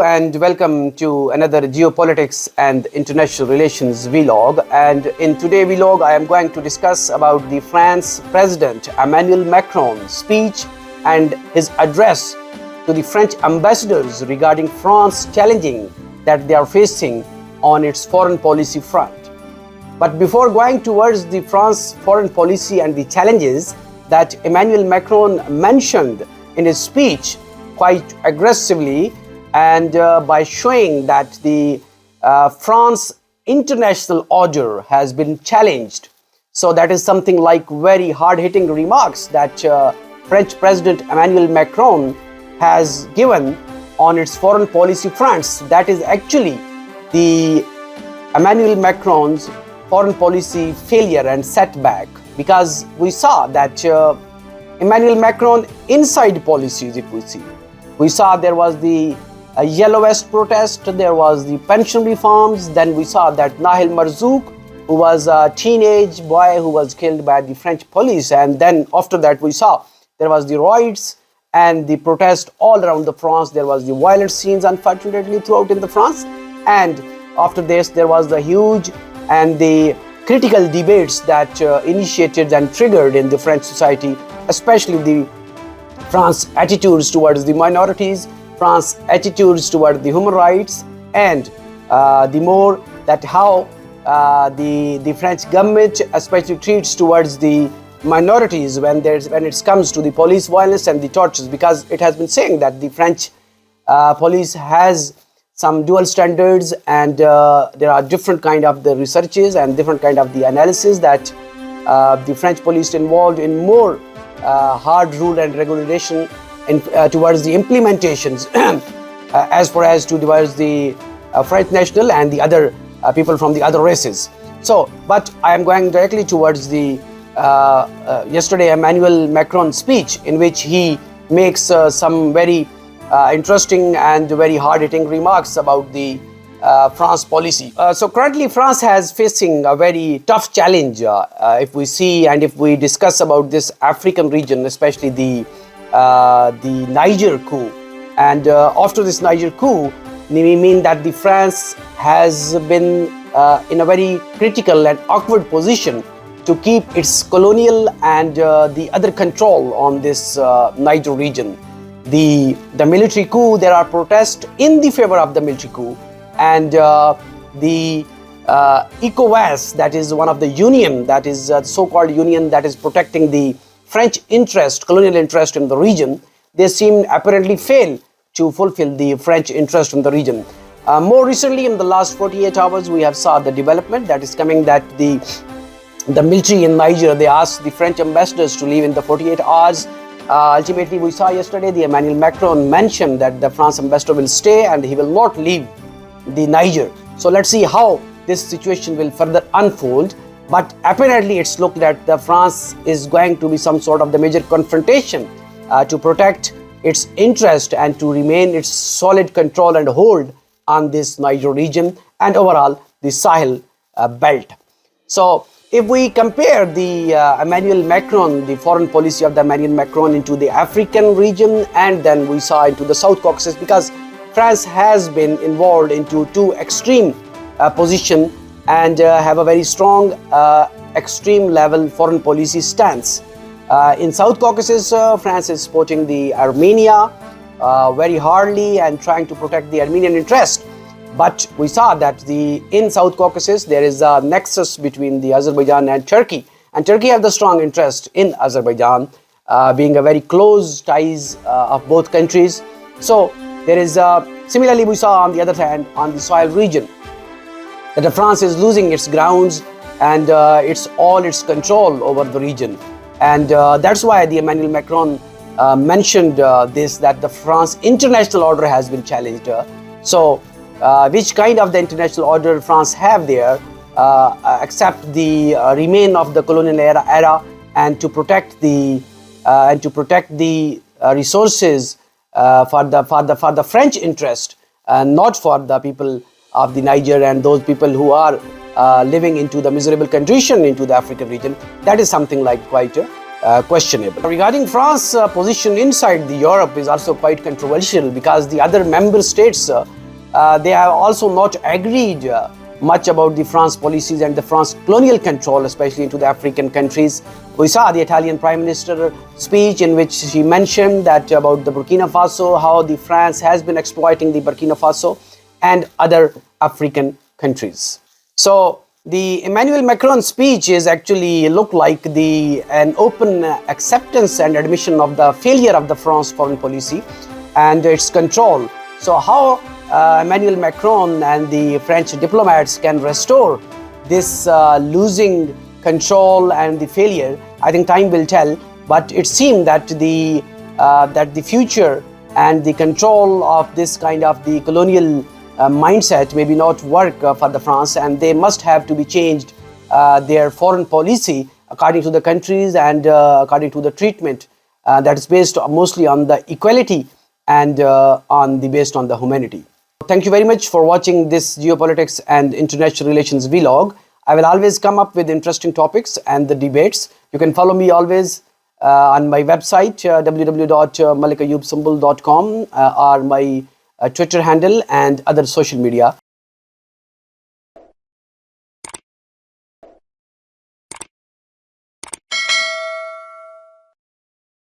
and welcome to another geopolitics and international relations vlog. And in today's vlog, I am going to discuss about the France President Emmanuel Macron's speech and his address to the French ambassadors regarding France challenging that they are facing on its foreign policy front. But before going towards the France foreign policy and the challenges that Emmanuel Macron mentioned in his speech quite aggressively, and by showing that the France international order has been challenged. So that is something like very hard-hitting remarks that French President Emmanuel Macron has given on its foreign policy fronts. That is actually the Emmanuel Macron's foreign policy failure and setback, because we saw that Emmanuel Macron inside policies, if we saw there was the Yellow Vest protest, there was the pension reforms, then we saw that Nahel Marzouk, who was a teenage boy who was killed by the French police, and then after that we saw there was the riots and the protest all around the France. There was the violent scenes unfortunately throughout in the France, and after this there was the huge and the critical debates that initiated and triggered in the French society, especially the France attitudes towards the minorities, France attitudes towards the human rights, and the more that how the French government especially treats towards the minorities when it comes to the police violence and the tortures, because it has been saying that the French police has some dual standards, and there are different kind of the researches and different kind of the analysis that the French police involved in more hard rule and regulation towards the implementations as far as towards the French national and the other people from the other races. So, but I am going directly towards the yesterday Emmanuel Macron speech, in which he makes some very interesting and very hard-hitting remarks about the France policy. So currently France has facing a very tough challenge if we see and if we discuss about this African region, especially the Niger Coup. And after this Niger Coup, we mean that the France has been in a very critical and awkward position to keep its colonial and the other control on this Niger region. The military coup, there are protests in the favor of the military coup, and the Ecowas, that is one of the union, that is so-called union that is protecting the French interest, colonial interest in the region, they seem apparently fail to fulfill the French interest in the region. More recently, in the last 48 hours, we have saw the development that is coming, that the military in Niger, they asked the French ambassadors to leave in the 48 hours. Ultimately, we saw yesterday the Emmanuel Macron mentioned that the France ambassador will stay and he will not leave the Niger. So let's see how this situation will further unfold. But apparently it's looked that the France is going to be some sort of the major confrontation to protect its interest and to remain its solid control and hold on this Niger region and overall the Sahel belt. So if we compare the Emmanuel Macron, the foreign policy of the Emmanuel Macron into the African region, and then we saw into the South Caucasus, because France has been involved into two extreme position and have a very strong extreme level foreign policy stance. In South Caucasus, France is supporting the Armenia very hardly and trying to protect the Armenian interest. But we saw that in South Caucasus there is a nexus between the Azerbaijan and Turkey have the strong interest in Azerbaijan, being a very close ties of both countries. So there is similarly we saw on the other hand on the Sahel region that France is losing its grounds and its control over the region, and that's why the Emmanuel Macron mentioned this, that the France international order has been challenged. So which kind of the international order France have there, except the remain of the colonial era and to protect the resources for the French interest, and not for the people of the Niger and those people who are living into the miserable condition into the African region. That is something like quite questionable. Regarding France's position inside the Europe is also quite controversial, because the other member states they have also not agreed much about the France policies and the France colonial control, especially into the African countries. We saw the Italian Prime Minister speech in which she mentioned that about the Burkina Faso, how the France has been exploiting the Burkina Faso and other African countries. So the Emmanuel Macron speech is actually look like an open acceptance and admission of the failure of the France foreign policy and its control. So how Emmanuel Macron and the French diplomats can restore this losing control and the failure, I think time will tell. But it seems that the future and the control of this kind of the colonial mindset maybe not work for the France, and they must have to be changed their foreign policy according to the countries and according to the treatment that is based mostly on the equality and based on the humanity. Thank you very much for watching this geopolitics and international relations vlog. I will always come up with interesting topics and the debates. You can follow me always on my website www.malikayubsumbul.com or my Twitter handle and other social media.